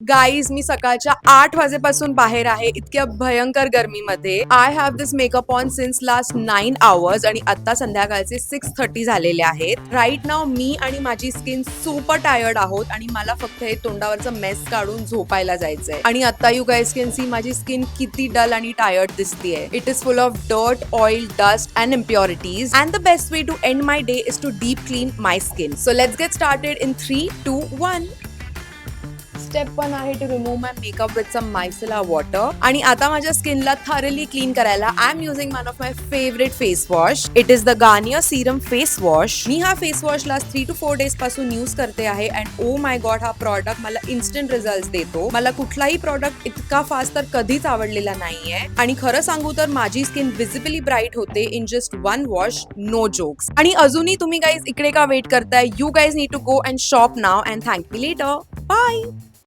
Guys मी सकाळच्या 8 वाजेपासून बाहेर आहे इतक्या भयंकर गरमीमध्ये. I have this makeup on since last 9 hours आणि आता संध्याकाळचे 6:30 झालेले आहेत. राईट नाव मी आणि माझी स्किन सुपर टायर्ड आहोत आणि मला फक्त हे तोंडावरचं मेस काढून झोपायला जायचंय. आणि आता यू गाईज कॅन सी माझी स्किन किती डल आणि टायर्ड दिसतीये. It is full of dirt, oil, dust and impurities and the best way to end my day is to deep clean my skin. So let's get started in 3, 2, 1. Step 1 आहे to remove my makeup with some micellar water. आणि आता माझ्या स्किनला thoroughly clean करायला I am using one of my favourite face wash. It is the Garnier serum face wash. मी हा face wash last 3 to 4 days पासून use करते आहे अँड ओ माय गॉड, हा प्रॉडक्ट मला इन्स्टंट रिझल्ट देतो. मला कुठलाही प्रॉडक्ट इतका फास्ट तर कधीच आवडलेला नाहीये आणि खरं सांगू तर माझी स्किन विजिबली ब्राईट होते in just 1 wash. No jokes. आणि अजूनही तुम्ही गाईज इकडे का वेट करताय? You guys need to go and shop now and thank me later. Bye.